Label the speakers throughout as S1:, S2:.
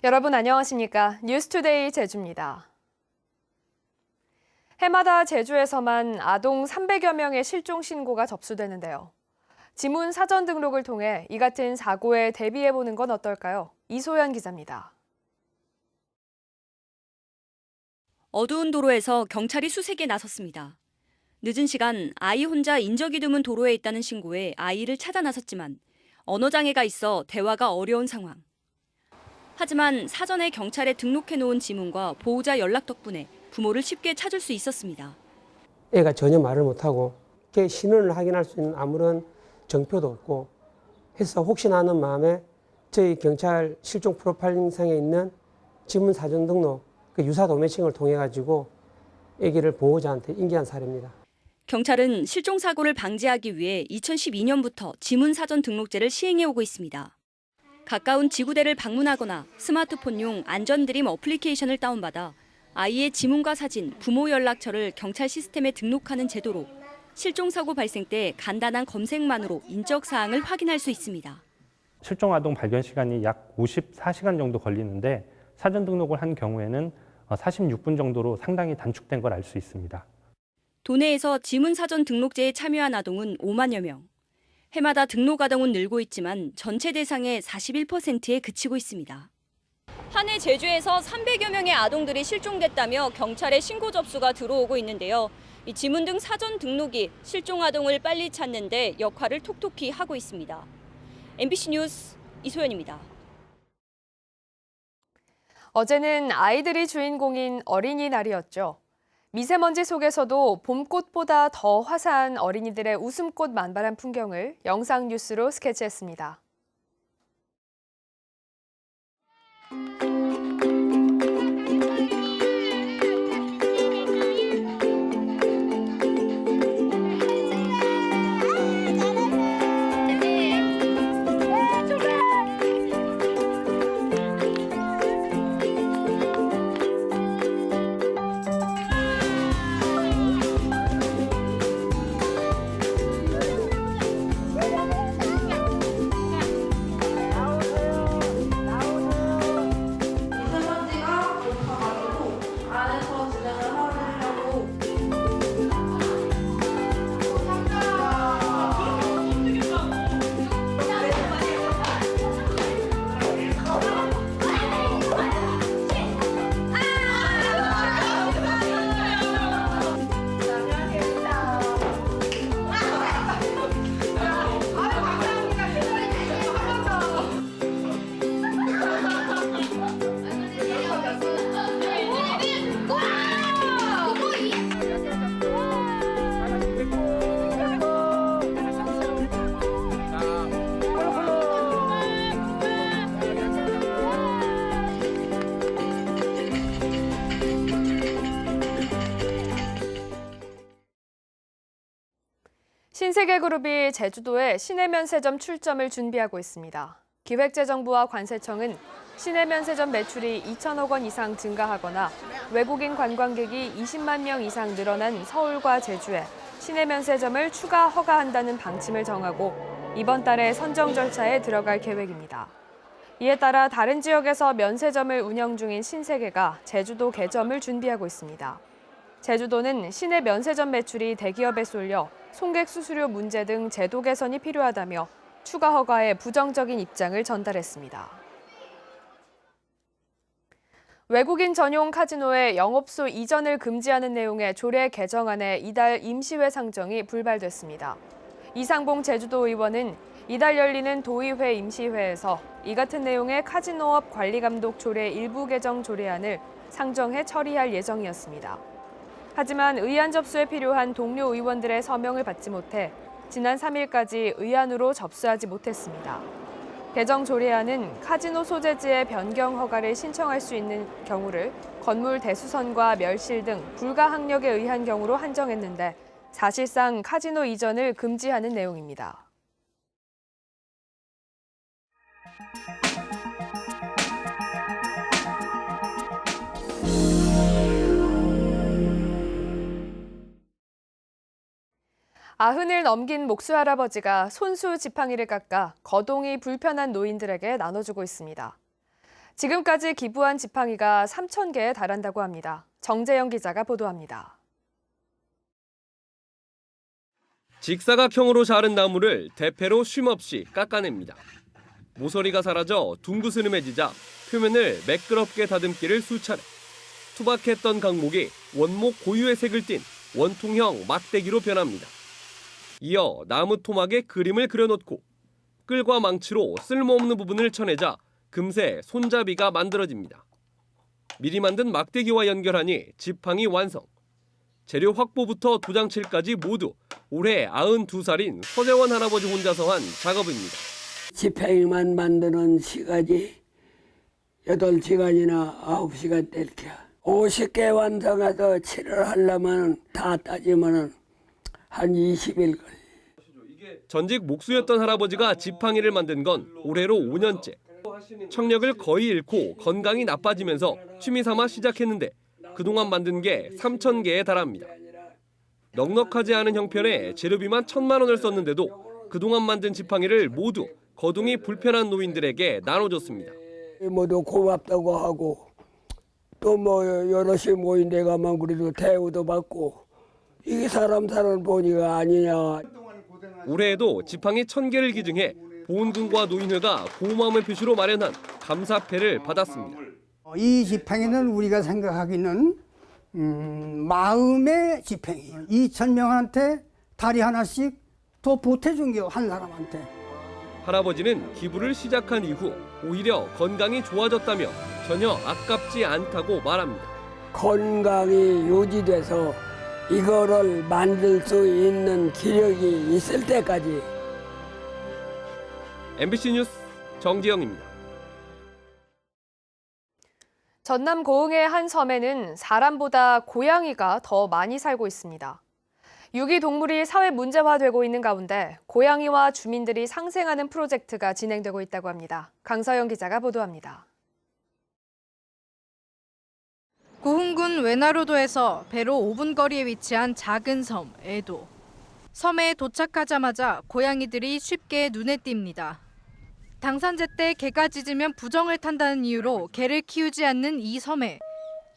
S1: 여러분 안녕하십니까? 뉴스투데이 제주입니다. 해마다 제주에서만 아동 300여 명의 실종 신고가 접수되는데요. 지문 사전 등록을 통해 이 같은 사고에 대비해보는 건 어떨까요? 이소연 기자입니다.
S2: 어두운 도로에서 경찰이 수색에 나섰습니다. 늦은 시간 아이 혼자 인적이 드문 도로에 있다는 신고에 아이를 찾아 나섰지만 언어장애가 있어 대화가 어려운 상황. 하지만 사전에 경찰에 등록해 놓은 지문과 보호자 연락 덕분에 부모를 쉽게 찾을 수 있었습니다.
S3: 애가 전혀 말을 못하고 걔 신원을 확인할 수 있는 아무런 정표도 없고 해서 혹시나 하는 마음에 저희 경찰 실종 프로파일링상에 있는 지문 사전 등록 그 유사 도매칭을 통해 가지고 아기를 보호자한테 인계한 사례입니다.
S2: 경찰은 실종 사고를 방지하기 위해 2012년부터 지문 사전 등록제를 시행해 오고 있습니다. 가까운 지구대를 방문하거나 스마트폰용 안전드림 어플리케이션을 다운받아 아이의 지문과 사진, 부모 연락처를 경찰 시스템에 등록하는 제도로 실종 사고 발생 때 간단한 검색만으로 인적 사항을 확인할 수 있습니다.
S4: 실종 아동 발견 시간이 약 54시간 정도 걸리는데 사전 등록을 한 경우에는 46분 정도로 상당히 단축된 걸 알 수 있습니다.
S2: 도내에서 지문 사전 등록제에 참여한 아동은 5만여 명. 해마다 등록 아동은 늘고 있지만 전체 대상의 41%에 그치고 있습니다. 한 해 제주에서 300여 명의 아동들이 실종됐다며 경찰에 신고 접수가 들어오고 있는데요. 이 지문 등 사전 등록이 실종 아동을 빨리 찾는 데 역할을 톡톡히 하고 있습니다. MBC 뉴스 이소연입니다.
S1: 어제는 아이들이 주인공인 어린이날이었죠. 미세먼지 속에서도 봄꽃보다 더 화사한 어린이들의 웃음꽃 만발한 풍경을 영상 뉴스로 스케치했습니다. 신세계그룹이 제주도에 시내면세점 출점을 준비하고 있습니다. 기획재정부와 관세청은 시내면세점 매출이 2천억 원 이상 증가하거나 외국인 관광객이 20만 명 이상 늘어난 서울과 제주에 시내면세점을 추가 허가한다는 방침을 정하고 이번 달에 선정 절차에 들어갈 계획입니다. 이에 따라 다른 지역에서 면세점을 운영 중인 신세계가 제주도 개점을 준비하고 있습니다. 제주도는 시내 면세점 매출이 대기업에 쏠려 송객 수수료 문제 등 제도 개선이 필요하다며 추가 허가에 부정적인 입장을 전달했습니다. 외국인 전용 카지노의 영업소 이전을 금지하는 내용의 조례 개정안에 이달 임시회 상정이 불발됐습니다. 이상봉 제주도 의원은 이달 열리는 도의회 임시회에서 이 같은 내용의 카지노업 관리감독 조례 일부 개정 조례안을 상정해 처리할 예정이었습니다. 하지만 의안 접수에 필요한 동료 의원들의 서명을 받지 못해 지난 3일까지 의안으로 접수하지 못했습니다. 개정 조례안은 카지노 소재지의 변경 허가를 신청할 수 있는 경우를 건물 대수선과 멸실 등 불가항력에 의한 경우로 한정했는데 사실상 카지노 이전을 금지하는 내용입니다. 아흔을 넘긴 목수 할아버지가 손수 지팡이를 깎아 거동이 불편한 노인들에게 나눠주고 있습니다. 지금까지 기부한 지팡이가 3,000개에 달한다고 합니다. 정재영 기자가 보도합니다.
S5: 직사각형으로 자른 나무를 대패로 쉼없이 깎아냅니다. 모서리가 사라져 둥그스름해지자 표면을 매끄럽게 다듬기를 수차례. 투박했던 강목이 원목 고유의 색을 띤 원통형 막대기로 변합니다. 이어 나무 토막에 그림을 그려놓고 끌과 망치로 쓸모없는 부분을 쳐내자 금세 손잡이가 만들어집니다. 미리 만든 막대기와 연결하니 지팡이 완성. 재료 확보부터 도장칠까지 모두 올해 92살인 서재원 할아버지 혼자서 한 작업입니다.
S6: 지팡이만 만드는 시간이 8시간이나 9시간 뗄게요. 50개 완성해서 칠을 하려면 다 따지면 한 20일 걸려요.
S5: 전직 목수였던 할아버지가 지팡이를 만든 건 올해로 5년째. 청력을 거의 잃고 건강이 나빠지면서 취미 삼아 시작했는데 그동안 만든 게 3,000개에 달합니다. 넉넉하지 않은 형편에 재료비만 1,000만 원을 썼는데도 그동안 만든 지팡이를 모두 거동이 불편한 노인들에게 나눠줬습니다.
S6: 모두 고맙다고 하고 또 뭐 여럿이 모인 데 가면 그래도 대우도 받고 이게 사람 사는 보니가 아니냐.
S5: 올해에도 지팡이 1,000개를 기증해 보훈군과 노인회가 고마움의 표시로 마련한 감사패를 받았습니다.
S7: 이 지팡이는 우리가 생각하기는 마음의 지팡이. 2,000명한테 다리 하나씩 더 보태준 게 한 사람한테.
S5: 할아버지는 기부를 시작한 이후 오히려 건강이 좋아졌다며 전혀 아깝지 않다고 말합니다.
S6: 건강이 유지돼서 이거를 만들 수 있는 기력이 있을 때까지.
S5: MBC 뉴스 정지영입니다.
S1: 전남 고흥의 한 섬에는 사람보다 고양이가 더 많이 살고 있습니다. 유기동물이 사회 문제화되고 있는 가운데 고양이와 주민들이 상생하는 프로젝트가 진행되고 있다고 합니다. 강서영 기자가 보도합니다.
S8: 고흥군 외나로도에서 배로 5분 거리에 위치한 작은 섬 애도. 섬에 도착하자마자 고양이들이 쉽게 눈에 띕니다. 당산제 때 개가 짖으면 부정을 탄다는 이유로 개를 키우지 않는 이 섬에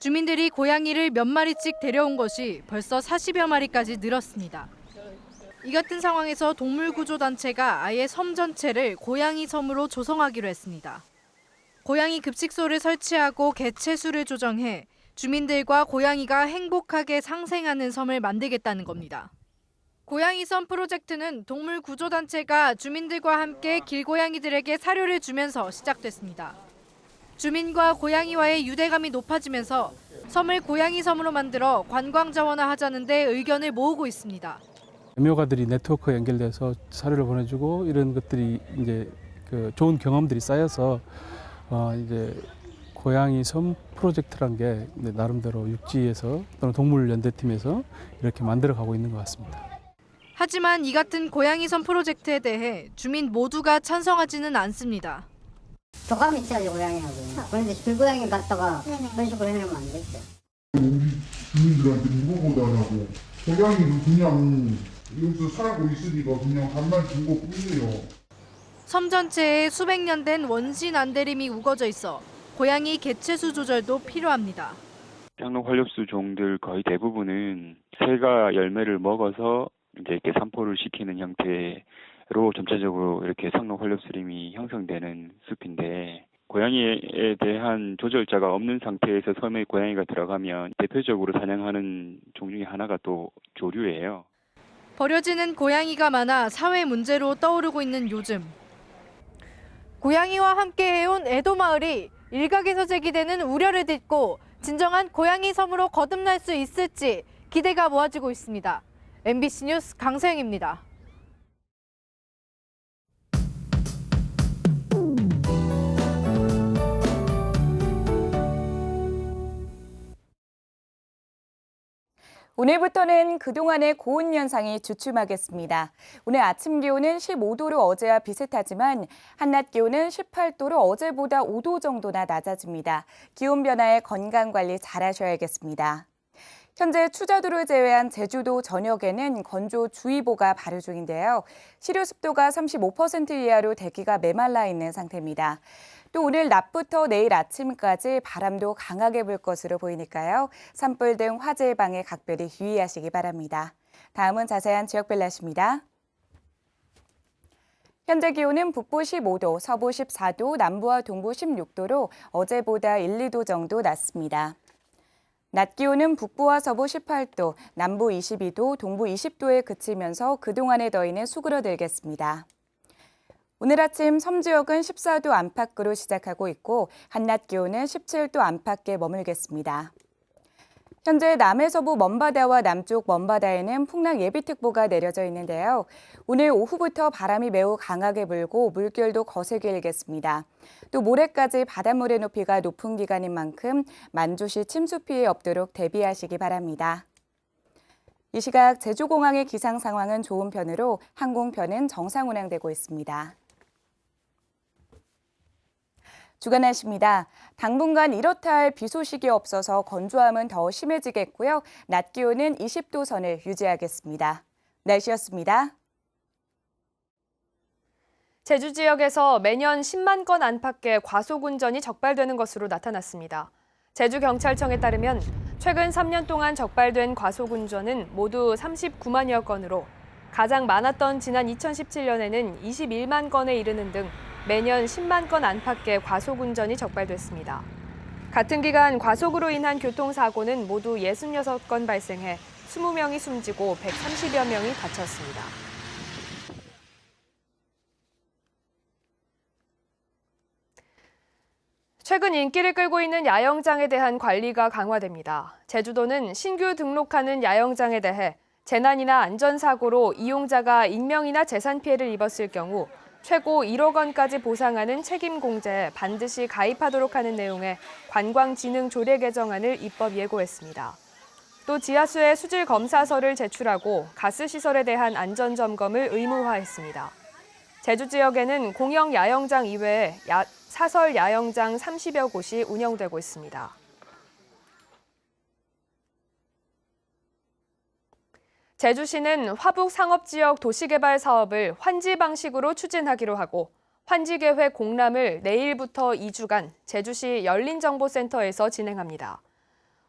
S8: 주민들이 고양이를 몇 마리씩 데려온 것이 벌써 40여 마리까지 늘었습니다. 이 같은 상황에서 동물구조단체가 아예 섬 전체를 고양이 섬으로 조성하기로 했습니다. 고양이 급식소를 설치하고 개체수를 조정해 주민들과 고양이가 행복하게 상생하는 섬을 만들겠다는 겁니다. 고양이 섬 프로젝트는 동물구조단체가 주민들과 함께 길고양이들에게 사료를 주면서 시작됐습니다. 주민과 고양이와의 유대감이 높아지면서 섬을 고양이 섬으로 만들어 관광 자원화하자는 데 의견을 모으고 있습니다.
S9: 애묘가들이 네트워크에 연결돼서 사료를 보내주고 이런 것들이 이제 좋은 경험들이 쌓여서 이제 고양이 섬 프로젝트란 게 나름대로 육지에서 또는 동물연대팀에서 이렇게 만들어가고 있는 것 같습니다.
S8: 하지만 이 같은 고양이 섬 프로젝트에 대해 주민 모두가 찬성하지는 않습니다.
S10: 교감이 있어야지 고양이하고. 그런데 길고양이 갖다가 그런 식으로 해놓으면 안 되죠.
S11: 주민들한테 물어보다냐고. 고양이는 그냥 여기서 살고 있으니까 그냥 밥만 준 것뿐이에요.
S8: 섬 전체에 수백 년 된 원신 안대림이 우거져 있어 고양이 개체수 조절도 필요합니다.
S12: 향로 활엽수 종들 거의 대부분은 새가 열매를 먹어서 이제 이렇게 산포를 시키는 형태로 점차적으로 이렇게 상록 활엽수림이 형성되는 숲인데 고양이에 대한 조절자가 없는 상태에서 섬에 고양이가 들어가면 대표적으로 사냥하는 종 중에 하나가 또 조류예요.
S8: 버려지는 고양이가 많아 사회 문제로 떠오르고 있는 요즘. 고양이와 함께 해온 애도 마을이 일각에서 제기되는 우려를 딛고 진정한 고양이 섬으로 거듭날 수 있을지 기대가 모아지고 있습니다. MBC 뉴스 강서영입니다.
S13: 오늘부터는 그동안의 고온 현상이 주춤하겠습니다. 오늘 아침 기온은 15도로 어제와 비슷하지만 한낮 기온은 18도로 어제보다 5도 정도나 낮아집니다. 기온 변화에 건강관리 잘하셔야겠습니다. 현재 추자도를 제외한 제주도 전역에는 건조주의보가 발효 중인데요. 시료 습도가 35% 이하로 대기가 메말라 있는 상태입니다. 또 오늘 낮부터 내일 아침까지 바람도 강하게 불 것으로 보이니까요. 산불 등 화재 예방에 각별히 유의하시기 바랍니다. 다음은 자세한 지역별 날씨입니다. 현재 기온은 북부 15도, 서부 14도, 남부와 동부 16도로 어제보다 1, 2도 정도 낮습니다. 낮 기온은 북부와 서부 18도, 남부 22도, 동부 20도에 그치면서 그동안의 더위는 수그러들겠습니다. 오늘 아침 섬 지역은 14도 안팎으로 시작하고 있고 한낮 기온은 17도 안팎에 머물겠습니다. 현재 남해서부 먼바다와 남쪽 먼바다에는 풍랑 예비특보가 내려져 있는데요. 오늘 오후부터 바람이 매우 강하게 불고 물결도 거세게 일겠습니다. 또 모레까지 바닷물의 높이가 높은 기간인 만큼 만조시 침수 피해 없도록 대비하시기 바랍니다. 이 시각 제주공항의 기상 상황은 좋은 편으로 항공편은 정상 운항되고 있습니다. 주간 날씨입니다. 당분간 이렇다 할 비 소식이 없어서 건조함은 더 심해지겠고요. 낮 기온은 20도 선을 유지하겠습니다. 날씨였습니다.
S1: 제주 지역에서 매년 10만 건 안팎의 과속운전이 적발되는 것으로 나타났습니다. 제주경찰청에 따르면 최근 3년 동안 적발된 과속운전은 모두 39만여 건으로 가장 많았던 지난 2017년에는 21만 건에 이르는 등 매년 10만 건 안팎의 과속운전이 적발됐습니다. 같은 기간 과속으로 인한 교통사고는 모두 66건 발생해 20명이 숨지고 130여 명이 다쳤습니다. 최근 인기를 끌고 있는 야영장에 대한 관리가 강화됩니다. 제주도는 신규 등록하는 야영장에 대해 재난이나 안전사고로 이용자가 인명이나 재산 피해를 입었을 경우 최고 1억 원까지 보상하는 책임 공제에 반드시 가입하도록 하는 내용의 관광진흥 조례 개정안을 입법 예고했습니다. 또 지하수의 수질 검사서를 제출하고 가스시설에 대한 안전점검을 의무화했습니다. 제주 지역에는 공영 야영장 이외에 사설 야영장 30여 곳이 운영되고 있습니다. 제주시는 화북 상업지역 도시개발 사업을 환지 방식으로 추진하기로 하고 환지계획 공람을 내일부터 2주간 제주시 열린정보센터에서 진행합니다.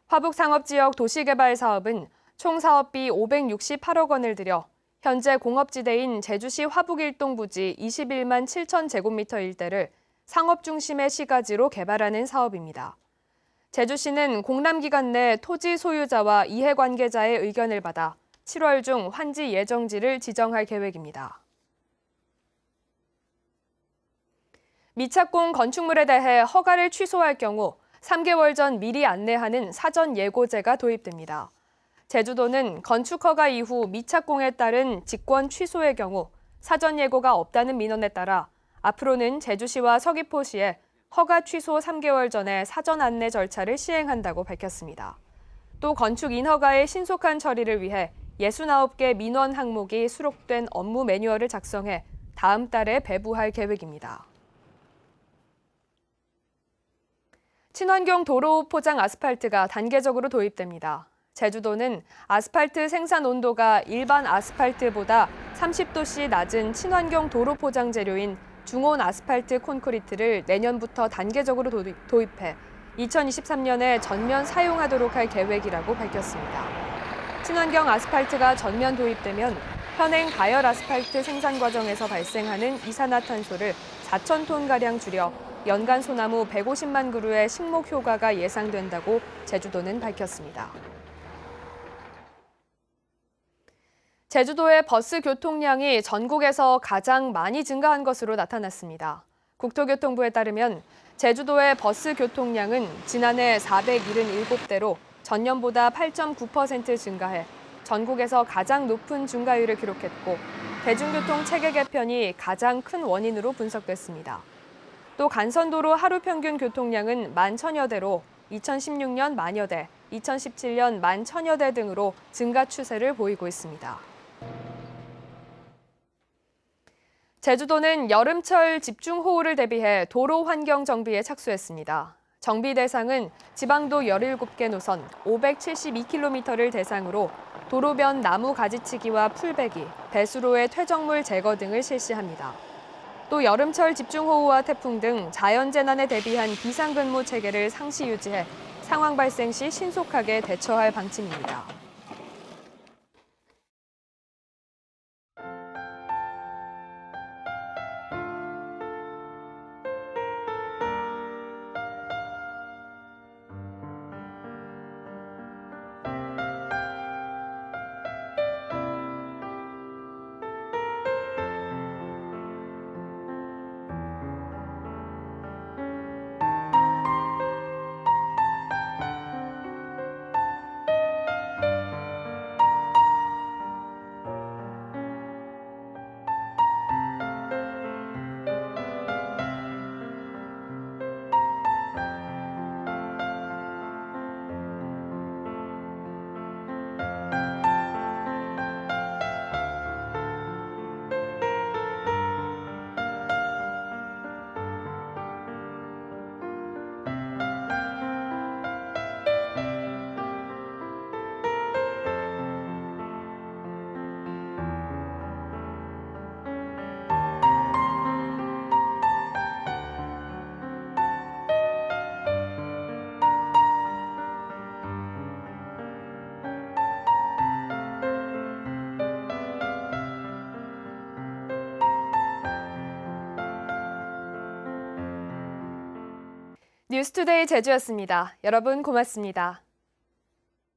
S1: 화북 상업지역 도시개발 사업은 총 사업비 568억 원을 들여 현재 공업지대인 제주시 화북일동 부지 21만 7천 제곱미터 일대를 상업 중심의 시가지로 개발하는 사업입니다. 제주시는 공람 기간 내 토지 소유자와 이해관계자의 의견을 받아 7월 중 환지 예정지를 지정할 계획입니다. 미착공 건축물에 대해 허가를 취소할 경우 3개월 전 미리 안내하는 사전 예고제가 도입됩니다. 제주도는 건축 허가 이후 미착공에 따른 직권 취소의 경우 사전 예고가 없다는 민원에 따라 앞으로는 제주시와 서귀포시에 허가 취소 3개월 전에 사전 안내 절차를 시행한다고 밝혔습니다. 또 건축 인허가의 신속한 처리를 위해 69개 민원 항목이 수록된 업무 매뉴얼을 작성해 다음 달에 배부할 계획입니다. 친환경 도로 포장 아스팔트가 단계적으로 도입됩니다. 제주도는 아스팔트 생산 온도가 일반 아스팔트보다 30도씨 낮은 친환경 도로 포장 재료인 중온 아스팔트 콘크리트를 내년부터 단계적으로 도입해 2023년에 전면 사용하도록 할 계획이라고 밝혔습니다. 친환경 아스팔트가 전면 도입되면 현행 가열 아스팔트 생산 과정에서 발생하는 이산화탄소를 4,000톤가량 줄여 연간 소나무 150만 그루의 식목 효과가 예상된다고 제주도는 밝혔습니다. 제주도의 버스 교통량이 전국에서 가장 많이 증가한 것으로 나타났습니다. 국토교통부에 따르면 제주도의 버스 교통량은 지난해 477대로 전년보다 8.9% 증가해 전국에서 가장 높은 증가율을 기록했고 대중교통 체계 개편이 가장 큰 원인으로 분석됐습니다. 또 간선도로 하루 평균 교통량은 11,000여 대로 2016년 만여 대, 2017년 11,000여 대 등으로 증가 추세를 보이고 있습니다. 제주도는 여름철 집중호우를 대비해 도로 환경 정비에 착수했습니다. 정비 대상은 지방도 17개 노선 572km를 대상으로 도로변 나무 가지치기와 풀베기, 배수로의 퇴적물 제거 등을 실시합니다. 또 여름철 집중호우와 태풍 등 자연재난에 대비한 비상근무 체계를 상시 유지해 상황 발생 시 신속하게 대처할 방침입니다. 뉴스투데이 제주였습니다. 여러분 고맙습니다.